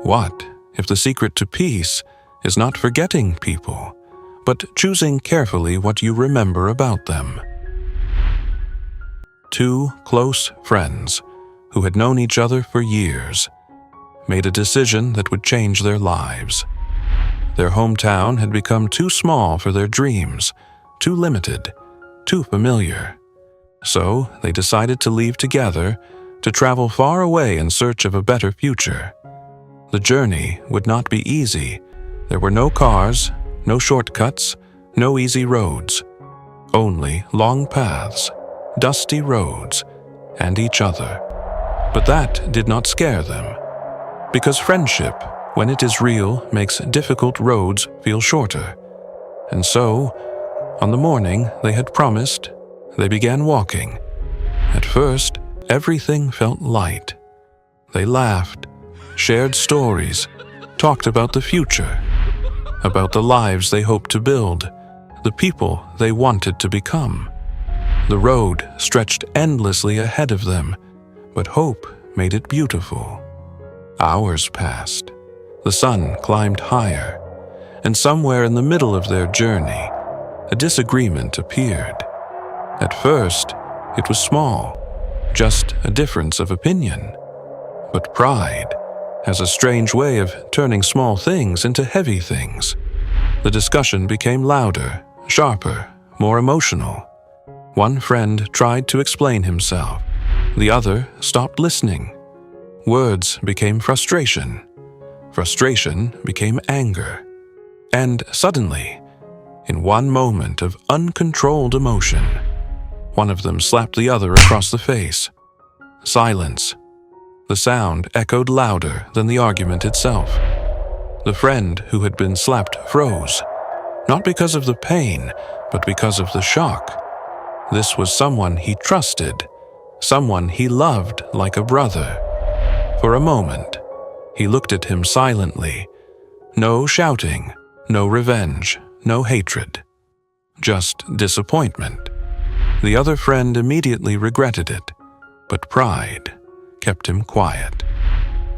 What if the secret to peace is not forgetting people, but choosing carefully what you remember about them? Two close friends who had known each other for years made a decision that would change their lives. Their hometown had become too small for their dreams, too limited, too familiar. So they decided to leave together to travel far away in search of a better future. The journey would not be easy. There were no cars, no shortcuts, no easy roads. Only long paths, dusty roads, and each other. But that did not scare them, because friendship, when it is real, makes difficult roads feel shorter. And so, on the morning they had promised, they began walking. At first, everything felt light. They laughed, shared stories, talked about the future, about the lives they hoped to build, the people they wanted to become. The road stretched endlessly ahead of them, but hope made it beautiful. Hours passed. The sun climbed higher, and somewhere in the middle of their journey, a disagreement appeared. At first, it was small, just a difference of opinion. But pride has a strange way of turning small things into heavy things. The discussion became louder, sharper, more emotional. One friend tried to explain himself. The other stopped listening. Words became frustration. Frustration became anger. And suddenly, in one moment of uncontrolled emotion, one of them slapped the other across the face. Silence. The sound echoed louder than the argument itself. The friend who had been slapped froze, not because of the pain, but because of the shock. This was someone he trusted, someone he loved like a brother. For a moment, he looked at him silently. No shouting, no revenge, no hatred. Just disappointment. The other friend immediately regretted it, but pride kept him quiet.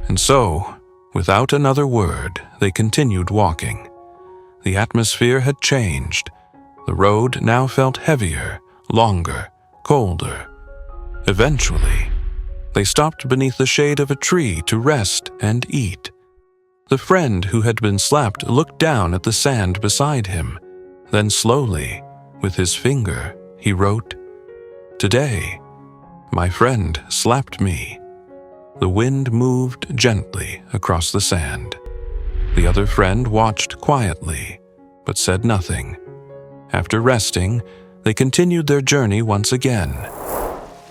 And so, without another word, they continued walking. The atmosphere had changed. The road now felt heavier, longer, colder. Eventually, they stopped beneath the shade of a tree to rest and eat. The friend who had been slapped looked down at the sand beside him. Then slowly, with his finger, he wrote, "Today, my friend slapped me." The wind moved gently across the sand. The other friend watched quietly, but said nothing. After resting, they continued their journey once again.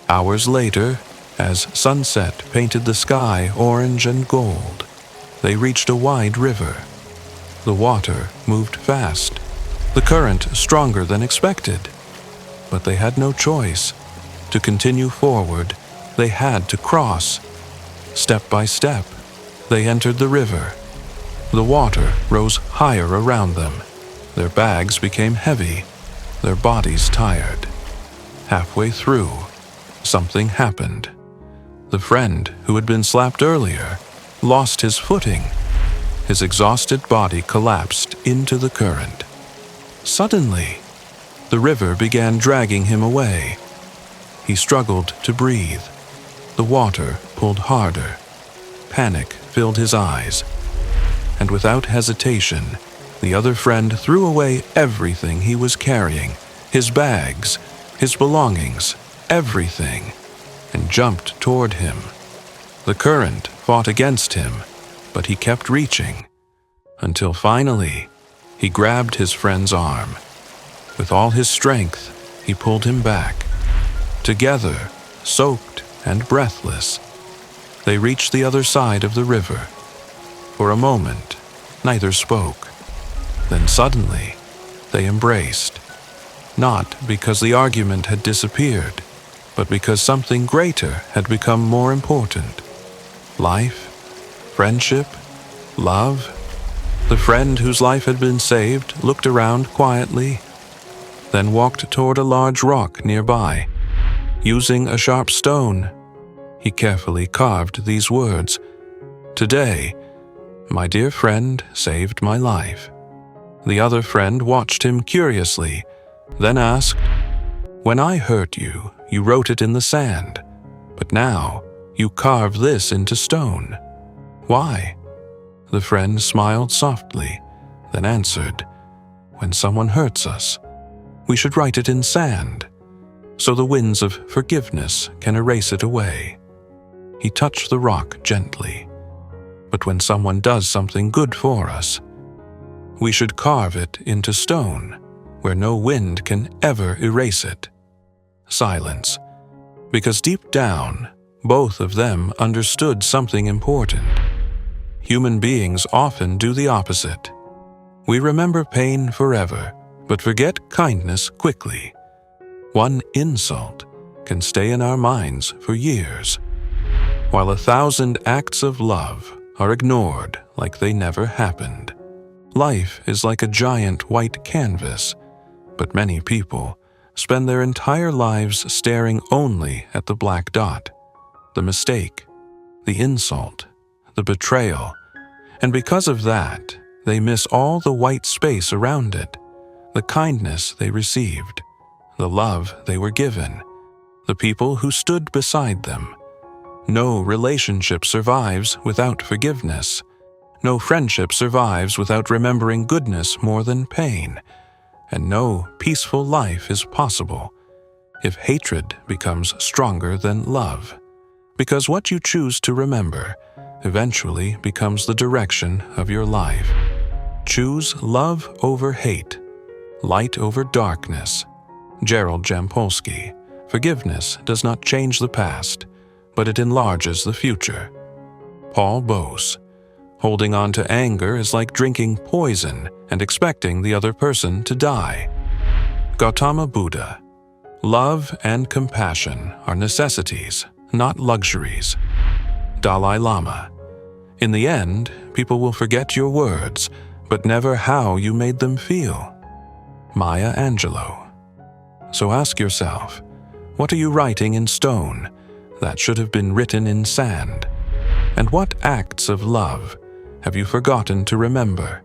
Hours later, as sunset painted the sky orange and gold, they reached a wide river. The water moved fast, the current stronger than expected. But they had no choice. To continue forward, they had to cross. Step by step, they entered the river. The water rose higher around them. Their bags became heavy, their bodies tired. Halfway through, something happened. The friend who had been slapped earlier lost his footing. His exhausted body collapsed into the current. Suddenly, the river began dragging him away. He struggled to breathe. The water pulled harder. Panic filled his eyes. And without hesitation, the other friend threw away everything he was carrying, his bags, his belongings, everything, and jumped toward him. The current fought against him, but he kept reaching, until finally he grabbed his friend's arm. With all his strength, he pulled him back. Together, soaked and breathless, they reached the other side of the river. For a moment, neither spoke. Then suddenly, they embraced. Not because the argument had disappeared, but because something greater had become more important. Life, friendship, love. The friend whose life had been saved looked around quietly, then walked toward a large rock nearby. Using a sharp stone, he carefully carved these words, "Today, My dear friend saved my life. The other friend watched him curiously, then asked, "When I hurt you, you wrote it in the sand, but now you carve this into stone. Why?" The friend smiled softly, then answered, "When someone hurts us, we should write it in sand, so the winds of forgiveness can erase it away." He touched the rock gently. But when someone does something good for us, we should carve it into stone, where no wind can ever erase it. Silence, because deep down, both of them understood something important. Human beings often do the opposite. We remember pain forever, but forget kindness quickly. One insult can stay in our minds for years, while 1,000 acts of love are ignored like they never happened. Life is like a giant white canvas, but many people spend their entire lives staring only at the black dot, the mistake, the insult, the betrayal, and because of that, they miss all the white space around it, the kindness they received, the love they were given, the people who stood beside them. No relationship survives without forgiveness. No friendship survives without remembering goodness more than pain. And no peaceful life is possible if hatred becomes stronger than love. Because what you choose to remember eventually becomes the direction of your life. Choose love over hate, light over darkness. Gerald Jampolsky. Forgiveness does not change the past, but it enlarges the future. Paul Bose. Holding on to anger is like drinking poison and expecting the other person to die. Gautama Buddha. Love and compassion are necessities, not luxuries. Dalai Lama. In the end, people will forget your words, but never how you made them feel. Maya Angelou. So ask yourself, what are you writing in stone that should have been written in sand? And what acts of love have you forgotten to remember?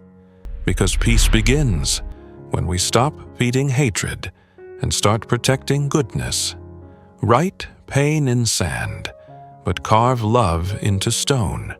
Because peace begins when we stop feeding hatred and start protecting goodness. Write pain in sand, but carve love into stone.